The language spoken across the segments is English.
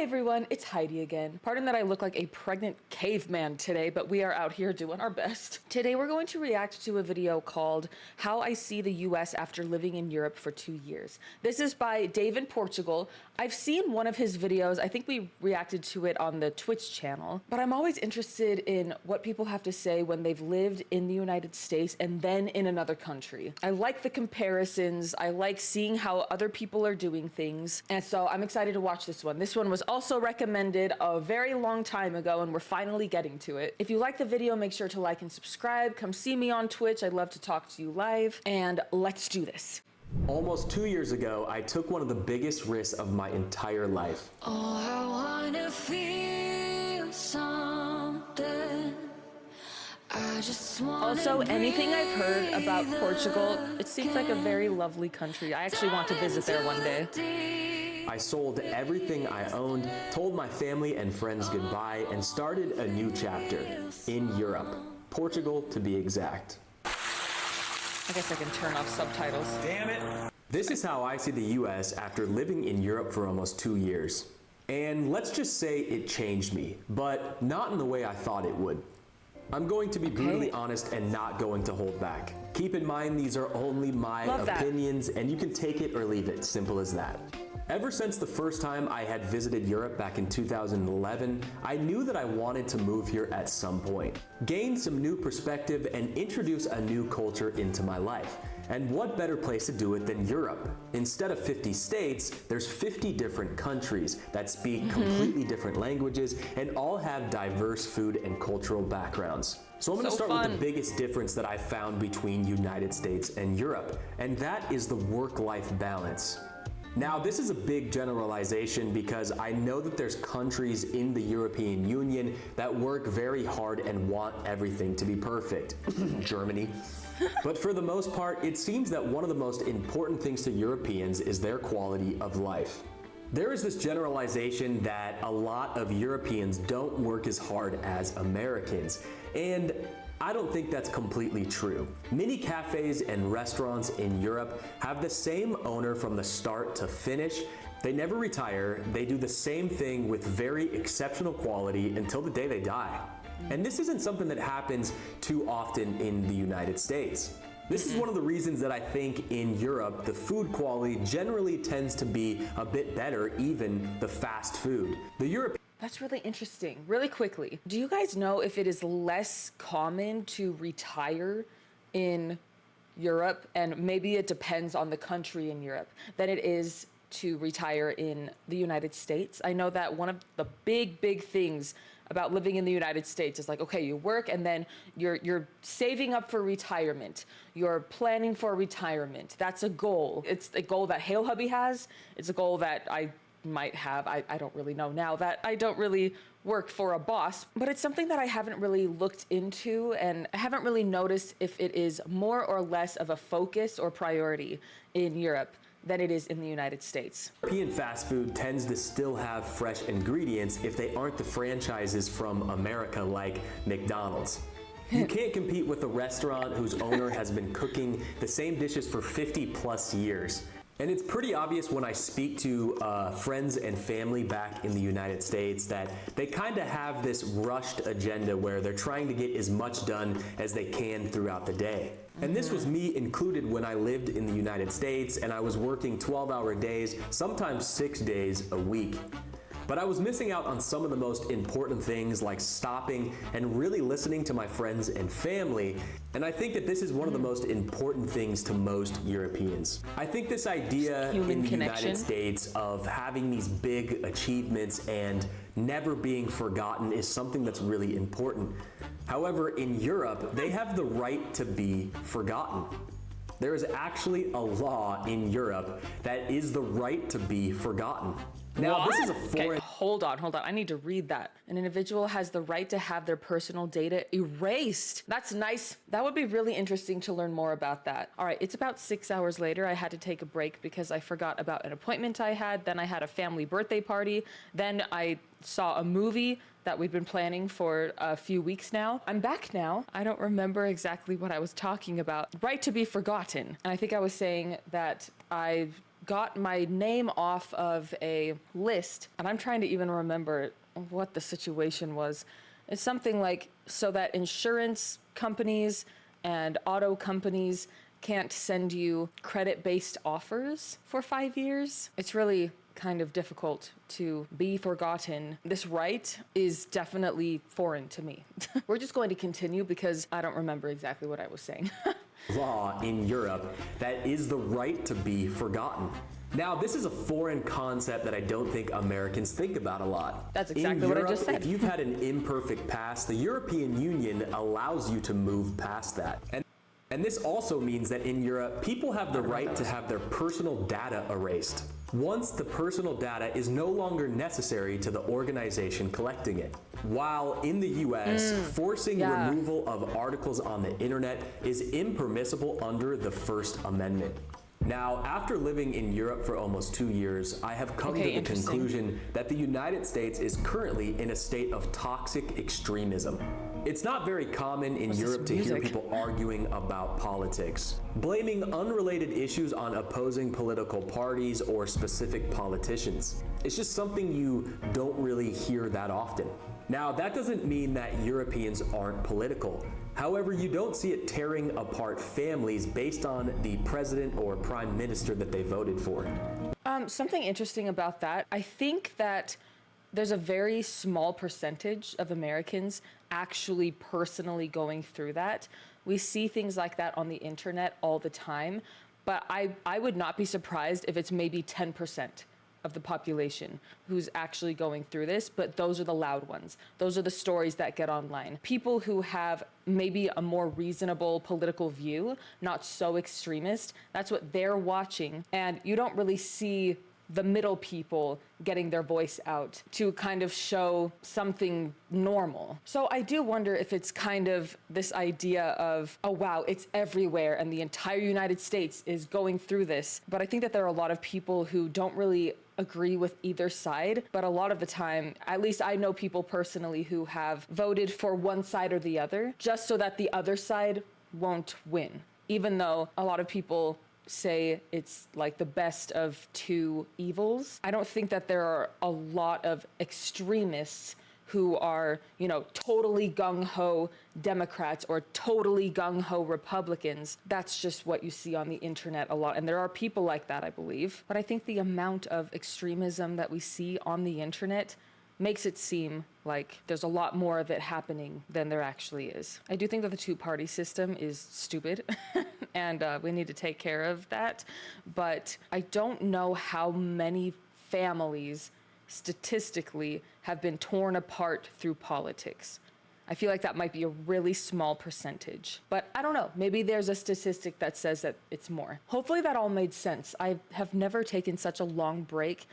Hi everyone, it's Heidi again. Pardon that I look like a pregnant caveman today, but we are out here doing our best. Today we're going to react to a video called How I See the US After Living in Europe for 2 years. This is by Dave in Portugal. I've seen one of his videos. I think we reacted to it on the Twitch channel, but I'm always interested in what people have to say when they've lived in the United States and then in another country. I like the comparisons. I like seeing how other people are doing things. And so I'm excited to watch this one. This one was also recommended a very long time ago, and we're finally getting to it. If you like the video, make sure to like and subscribe. Come see me on Twitch. I'd love to talk to you live, and let's do this. Almost 2 years ago, I took one of the biggest risks of my entire life. Oh, I wanna feel something. I just wanna Also, anything I've heard about Portugal, it seems like a very lovely country. I actually want to visit there one day. I sold everything I owned, told my family and friends goodbye, and started a new chapter in Europe. Portugal, to be exact. I guess I can turn off subtitles. Damn it! This is how I see the US after living in Europe for almost 2 years. And let's just say it changed me, but not in the way I thought it would. I'm going to be brutally honest and not going to hold back. Keep in mind these are only my opinions, and you can take it or leave it, simple as that. Ever since the first time I had visited Europe back in 2011, I knew that I wanted to move here at some point, gain some new perspective, and introduce a new culture into my life. And what better place to do it than Europe? Instead of 50 states, there's 50 different countries that speak completely different languages and all have diverse food and cultural backgrounds. So I'm gonna start with the biggest difference that I found between United States and Europe, and that is the work-life balance. Now, this is a big generalization because I know that there's countries in the European Union that work very hard and want everything to be perfect. Germany. But for the most part, it seems that one of the most important things to Europeans is their quality of life. There is this generalization that a lot of Europeans don't work as hard as Americans, and I don't think that's completely true. Many cafes and restaurants in Europe have the same owner from the start to finish. They never retire. They do the same thing with very exceptional quality until the day they die. And this isn't something that happens too often in the United States. This is one of the reasons that I think in Europe, the food quality generally tends to be a bit better, even the fast food. That's really interesting. Really quickly, do you guys know if it is less common to retire in Europe, and maybe it depends on the country in Europe, than it is to retire in the United States? I know that one of the big things about living in the United States is like, okay, you work and then you're saving up for retirement. You're planning for retirement. That's a goal. It's a goal that HailHeidi has. It's a goal that I might have. I don't really know now that I don't really work for a boss, but it's something that I haven't really looked into, and I haven't really noticed if it is more or less of a focus or priority in Europe than it is in the United States. European fast food tends to still have fresh ingredients if they aren't the franchises from America like McDonald's. You can't compete with a restaurant whose owner has been cooking the same dishes for 50+ years. And it's pretty obvious when I speak to friends and family back in the United States that they kind of have this rushed agenda where they're trying to get as much done as they can throughout the day. And this was me included when I lived in the United States and I was working 12-hour days, sometimes 6 days a week. But I was missing out on some of the most important things like stopping and really listening to my friends and family. And I think that this is one of the most important things to most Europeans. I think this idea in the United States of having these big achievements and never being forgotten is something that's really important. However, in Europe, they have the right to be forgotten. There is actually a law in Europe that is the right to be forgotten. Now, this is a foreign... Okay, hold on. I need to read that. An individual has the right to have their personal data erased. That's nice. That would be really interesting to learn more about that. All right, it's about 6 hours later. I had to take a break because I forgot about an appointment I had. Then I had a family birthday party. Then I saw a movie that we've been planning for a few weeks now. I'm back now. I don't remember exactly what I was talking about. Right to be forgotten. And I think I was saying that I've got my name off of a list, and I'm trying to even remember what the situation was. It's something like so that insurance companies and auto companies can't send you credit-based offers for 5 years. It's really kind of difficult to be forgotten. This right is definitely foreign to me. We're just going to continue because I don't remember exactly what I was saying. Law in Europe that is the right to be forgotten. Now, this is a foreign concept that I don't think Americans think about a lot. That's exactly in what Europe, I just said. If you've had an imperfect past, the European Union allows you to move past that. And this also means that in Europe, people have the right to have their personal data erased once the personal data is no longer necessary to the organization collecting it. While in the US, forcing removal of articles on the internet is impermissible under the First Amendment. Now, after living in Europe for almost 2 years, I have come to the conclusion that the United States is currently in a state of toxic extremism. It's not very common in Europe to hear people arguing about politics, blaming unrelated issues on opposing political parties or specific politicians. It's just something you don't really hear that often. Now, that doesn't mean that Europeans aren't political. However, you don't see it tearing apart families based on the president or prime minister that they voted for. Something interesting about that, I think that there's a very small percentage of Americans actually personally going through that. We see things like that on the internet all the time, but I would not be surprised if it's maybe 10% of the population who's actually going through this, but those are the loud ones. Those are the stories that get online. People who have maybe a more reasonable political view, not so extremist, that's what they're watching, and you don't really see the middle people getting their voice out to kind of show something normal. So I do wonder if it's kind of this idea of, oh wow, it's everywhere and the entire United States is going through this. But I think that there are a lot of people who don't really agree with either side, but a lot of the time, at least I know people personally who have voted for one side or the other, just so that the other side won't win. Even though a lot of people say it's like the best of two evils. I don't think that there are a lot of extremists who are, you know, totally gung-ho Democrats or totally gung-ho Republicans. That's just what you see on the internet a lot. And there are people like that, I believe. But I think the amount of extremism that we see on the internet makes it seem like there's a lot more of it happening than there actually is. I do think that the two-party system is stupid and we need to take care of that. But I don't know how many families statistically have been torn apart through politics. I feel like that might be a really small percentage, but I don't know. Maybe there's a statistic that says that it's more. Hopefully that all made sense. I have never taken such a long break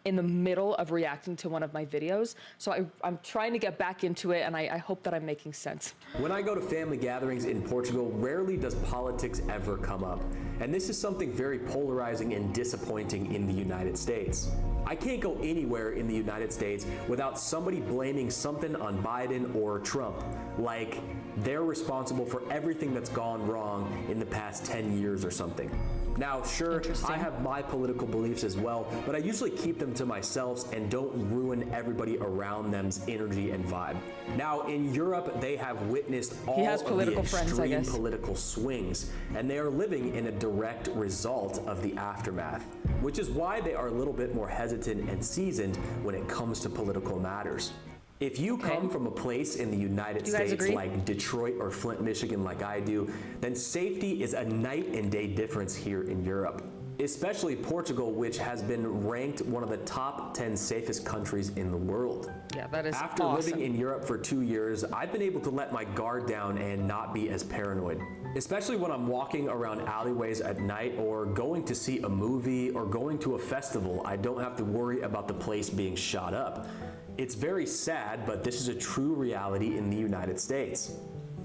in the middle of reacting to one of my videos. So I'm trying to get back into it, and I hope that I'm making sense. When I go to family gatherings in Portugal, rarely does politics ever come up. And this is something very polarizing and disappointing in the United States. I can't go anywhere in the United States without somebody blaming something on Biden or Trump, like they're responsible for everything that's gone wrong in the past 10 years or something. Now, sure, I have my political beliefs as well, but I usually keep them to myself and don't ruin everybody around them's energy and vibe. Now, in Europe, they have witnessed all of the extreme political swings, and they are living in a direct result of the aftermath, which is why they are a little bit more hesitant and seasoned when it comes to political matters. If you come from a place in the United States like Detroit or Flint, Michigan, like I do, then safety is a night and day difference here in Europe. Especially Portugal, which has been ranked one of the top 10 safest countries in the world. Yeah, that is After living in Europe for 2 years, I've been able to let my guard down and not be as paranoid. Especially when I'm walking around alleyways at night or going to see a movie or going to a festival, I don't have to worry about the place being shot up. It's very sad, but this is a true reality in the United States.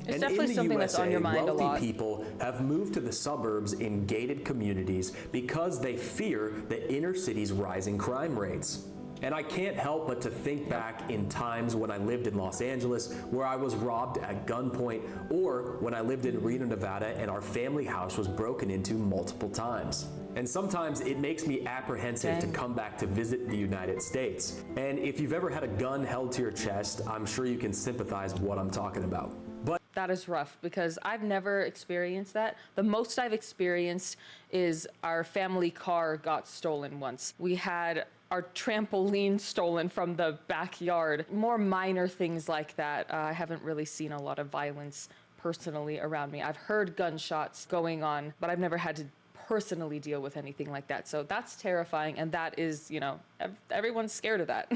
It's definitely something that's on your mind a lot. Wealthy people have moved to the suburbs in gated communities because they fear the inner city's rising crime rates. And I can't help but to think back in times when I lived in Los Angeles where I was robbed at gunpoint, or when I lived in Reno, Nevada and our family house was broken into multiple times. And sometimes it makes me apprehensive to come back to visit the United States. And if you've ever had a gun held to your chest, I'm sure you can sympathize with what I'm talking about. But That is rough because I've never experienced that. The most I've experienced is our family car got stolen once. We had our trampoline stolen from the backyard. More minor things like that. I haven't really seen a lot of violence personally around me. I've heard gunshots going on, but I've never had to personally deal with anything like that. So that's terrifying, and that is, everyone's scared of that.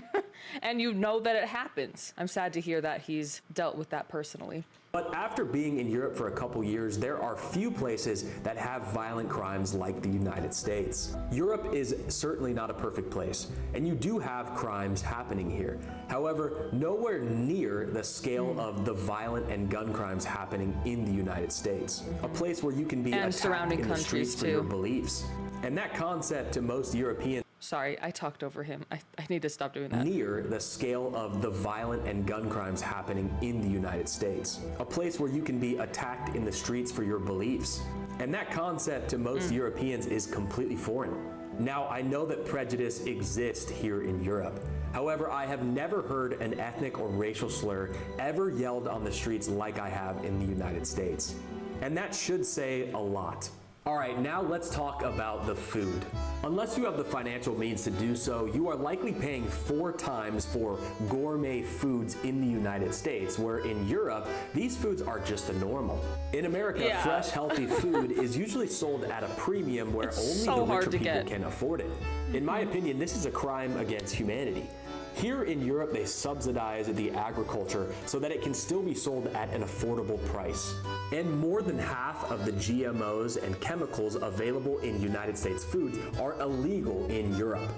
And you know that it happens. I'm sad to hear that he's dealt with that personally. But after being in Europe for a couple years, there are few places that have violent crimes like the United States. Europe is certainly not a perfect place, and you do have crimes happening here. However, nowhere near the scale of the violent and gun crimes happening in the United States. A place where you can be And attacked surrounding in the streets countries, for your too. beliefs. And that concept to most Europeans Sorry, I talked over him. I need to stop doing that. near the scale of the violent and gun crimes happening in the United States. A place where you can be attacked in the streets for your beliefs. And that concept to most Europeans is completely foreign. Now, I know that prejudice exists here in Europe. However, I have never heard an ethnic or racial slur ever yelled on the streets like I have in the United States. And that should say a lot. All right, now let's talk about the food. Unless you have the financial means to do so, you are likely paying 4 times for gourmet foods in the United States, where in Europe, these foods are just the normal. In America, fresh, healthy food is usually sold at a premium where only the richer people can afford it. In my opinion, this is a crime against humanity. Here in Europe, they subsidize the agriculture so that it can still be sold at an affordable price. And more than half of the GMOs and chemicals available in United States foods are illegal in Europe.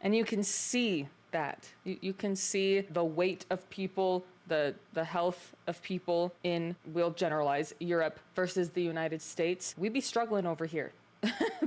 And you can see that. You can see the weight of people, the health of people in, we'll generalize, Europe versus the United States. We'd be struggling over here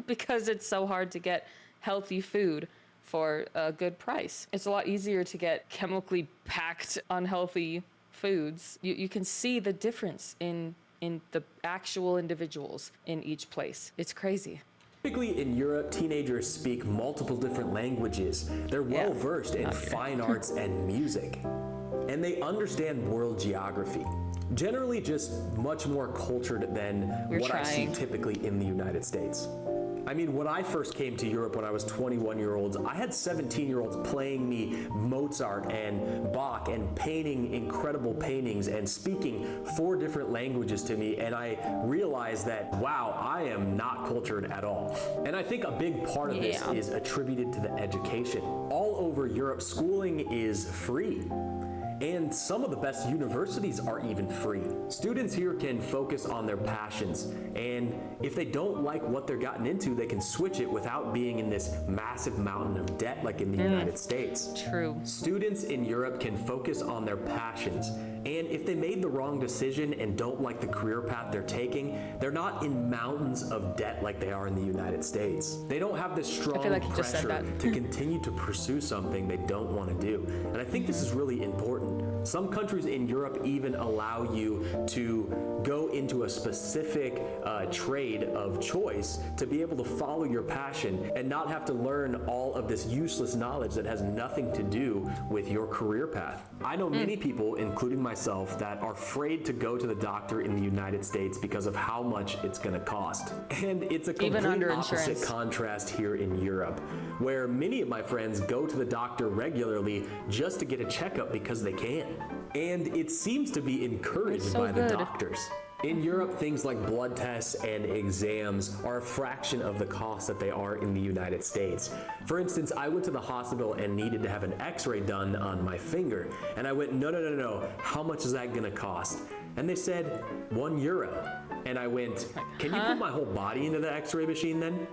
because it's so hard to get healthy food for a good price. It's a lot easier to get chemically packed unhealthy foods. You can see the difference in the actual individuals in each place. It's crazy. Typically in Europe, teenagers speak multiple different languages. They're well versed in fine arts and music. And they understand world geography. Generally just much more cultured than what I see typically in the United States. I mean, when I first came to Europe when I was 21-year-olds, I had 17-year-olds playing me Mozart and Bach and painting incredible paintings and speaking 4 different languages to me, and I realized that, wow, I am not cultured at all. And I think a big part of this is attributed to the education. All over Europe, schooling is free. And some of the best universities are even free. Students here can focus on their passions, and if they don't like what they're gotten into, they can switch it without being in this massive mountain of debt like in the United States. True. Students in Europe can focus on their passions, and if they made the wrong decision and don't like the career path they're taking, they're not in mountains of debt like they are in the United States. They don't have this strong pressure to continue to pursue something they don't want to do. And I think this is really important. Some countries in Europe even allow you to go into a specific trade of choice to be able to follow your passion and not have to learn all of this useless knowledge that has nothing to do with your career path. I know many people, including myself, that are afraid to go to the doctor in the United States because of how much it's going to cost. And it's a complete opposite contrast here in Europe, where many of my friends go to the doctor regularly just to get a checkup because they can. And it seems to be encouraged by the doctors. In Europe, things like blood tests and exams are a fraction of the cost that they are in the United States. For instance, I went to the hospital and needed to have an x-ray done on my finger. And I went, no, how much is that gonna cost? And they said, €1. And I went, can you put my whole body into the x-ray machine then?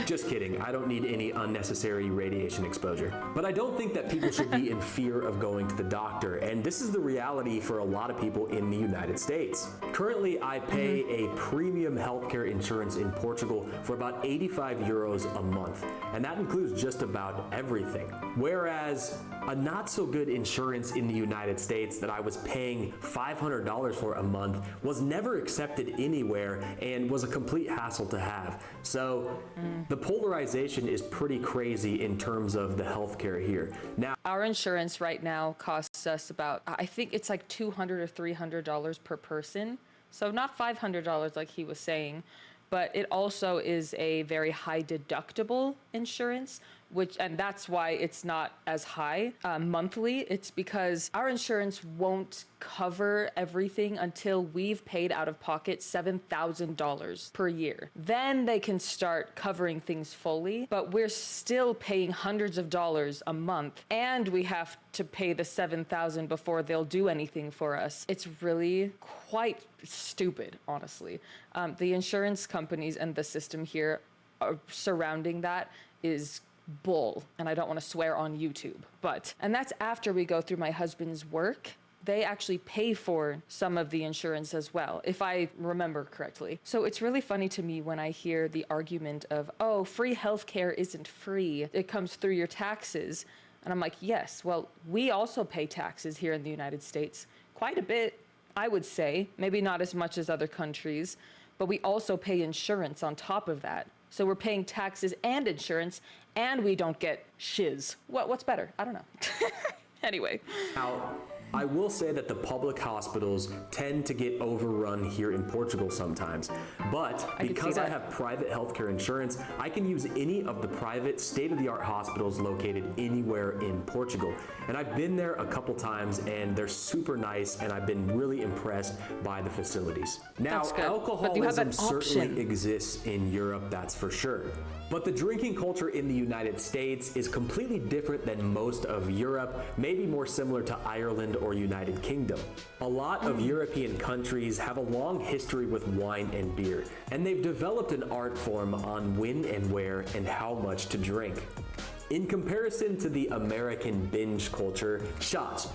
Just kidding, I don't need any unnecessary radiation exposure. But I don't think that people should be in fear of going to the doctor, and this is the reality for a lot of people in the United States. Currently, I pay a premium healthcare insurance in Portugal for about 85 euros a month, and that includes just about everything. Whereas a not so good insurance in the United States that I was paying $500 for a month was never accepted anywhere and was a complete hassle to have. So the polarization is pretty crazy in terms of the healthcare here. Now, Our insurance right now costs us about, I think it's like $200 or $300 per person. So not $500 like he was saying, but it also is a very high deductible insurance, and that's why it's not as high monthly. It's because our insurance won't cover everything until we've paid out of pocket $7,000 per year. Then they can start covering things fully, but we're still paying hundreds of dollars a month, and we have to pay the $7,000 before they'll do anything for us. It's really quite stupid, honestly. The insurance companies and the system here surrounding that is bull, and I don't want to swear on YouTube, and that's after we go through my husband's work. They actually pay for some of the insurance as well, if I remember correctly. So it's really funny to me when I hear the argument of, oh, free healthcare isn't free, it comes through your taxes. And I'm like, yes, well, we also pay taxes here in the United States, quite a bit, I would say, maybe not as much as other countries, but we also pay insurance on top of that. So we're paying taxes and insurance, and we don't get shiz. What's better? I don't know. Anyway. Now, I will say that the public hospitals tend to get overrun here in Portugal sometimes, but because I have private healthcare insurance, I can use any of the private state-of-the-art hospitals located anywhere in Portugal. And I've been there a couple times, and they're super nice, and I've been really impressed by the facilities. Now, alcoholism certainly exists in Europe, that's for sure. But the drinking culture in the United States is completely different than most of Europe, maybe more similar to Ireland or United Kingdom. A lot of European countries have a long history with wine and beer, and they've developed an art form on when and where and how much to drink. In comparison to the American binge culture, shots,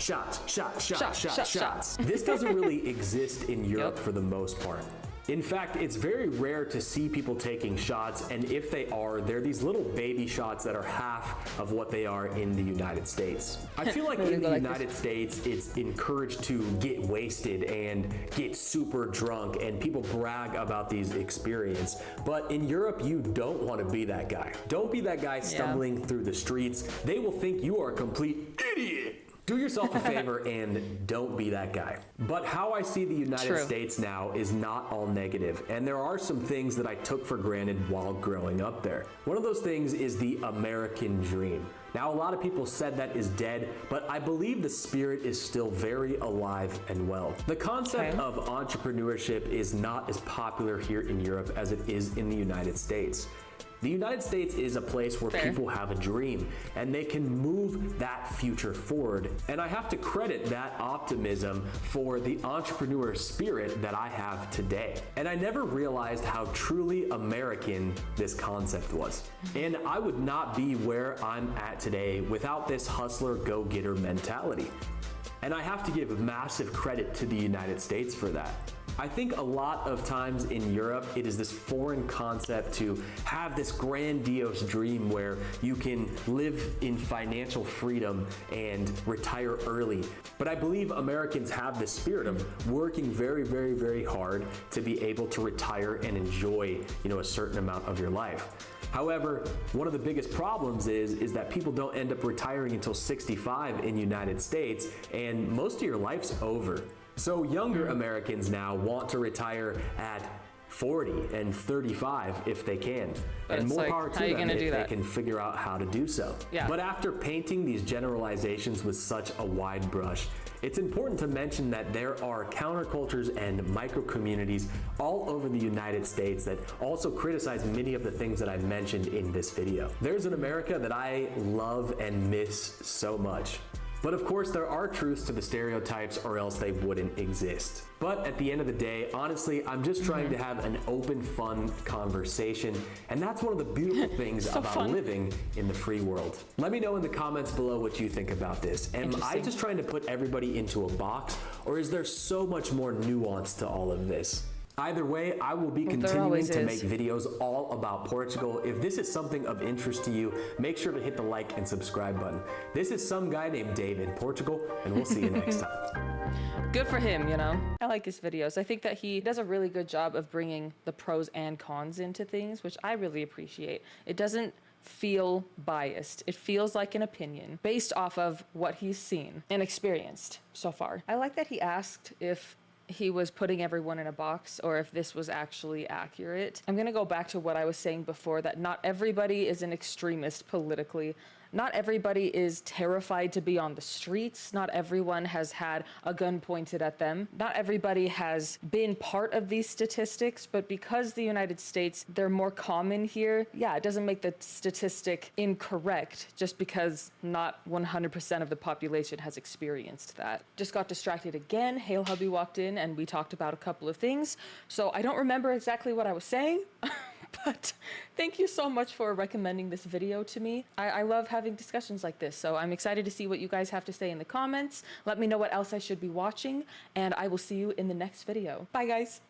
this doesn't really exist in Europe for the most part. In fact, it's very rare to see people taking shots, and if they are, they're these little baby shots that are half of what they are in the United States. I feel like in the United States, it's encouraged to get wasted and get super drunk, and people brag about these experiences. But in Europe, you don't want to be that guy. Don't be that guy stumbling through the streets. They will think you are a complete idiot. Do yourself a favor and don't be that guy. But how I see the United States now is not all negative, and there are some things that I took for granted while growing up there. One of those things is the American dream. Now, a lot of people said that is dead, but I believe the spirit is still very alive and well. The concept of entrepreneurship is not as popular here in Europe as it is in the United States. The United States is a place where people have a dream, and they can move that future forward. And I have to credit that optimism for the entrepreneur spirit that I have today. And I never realized how truly American this concept was. And I would not be where I'm at today without this hustler go-getter mentality. And I have to give massive credit to the United States for that. I think a lot of times in Europe, it is this foreign concept to have this grandiose dream where you can live in financial freedom and retire early. But I believe Americans have the spirit of working very, very, very hard to be able to retire and enjoy, a certain amount of your life. However, one of the biggest problems is that people don't end up retiring until 65 in the United States, and most of your life's over. So younger Americans now want to retire at 40 and 35 if they can. But and more power to them if they can figure out how to do so. Yeah. But after painting these generalizations with such a wide brush, it's important to mention that there are countercultures and micro-communities all over the United States that also criticize many of the things that I mentioned in this video. There's an America that I love and miss so much. But of course, there are truths to the stereotypes or else they wouldn't exist. But at the end of the day, honestly, I'm just trying to have an open, fun conversation. And that's one of the beautiful things about living in the free world. Let me know in the comments below what you think about this. Am I just trying to put everybody into a box, or is there so much more nuance to all of this? Either way, I will be continuing to make videos all about Portugal. If this is something of interest to you, make sure to hit the like and subscribe button. This is some guy named Dave in Portugal, and we'll see you next time. Good for him, you know? I like his videos. I think that he does a really good job of bringing the pros and cons into things, which I really appreciate. It doesn't feel biased. It feels like an opinion based off of what he's seen and experienced so far. I like that he asked if he was putting everyone in a box or if this was actually accurate. I'm gonna go back to what I was saying before, that not everybody is an extremist politically. Not everybody is terrified to be on the streets. Not everyone has had a gun pointed at them. Not everybody has been part of these statistics, but because the United States, they're more common here, yeah, it doesn't make the statistic incorrect just because not 100% of the population has experienced that. Just got distracted again. HailHeidi walked in and we talked about a couple of things. So I don't remember exactly what I was saying. But thank you so much for recommending this video to me. I love having discussions like this, so I'm excited to see what you guys have to say in the comments. Let me know what else I should be watching, and I will see you in the next video. Bye, guys.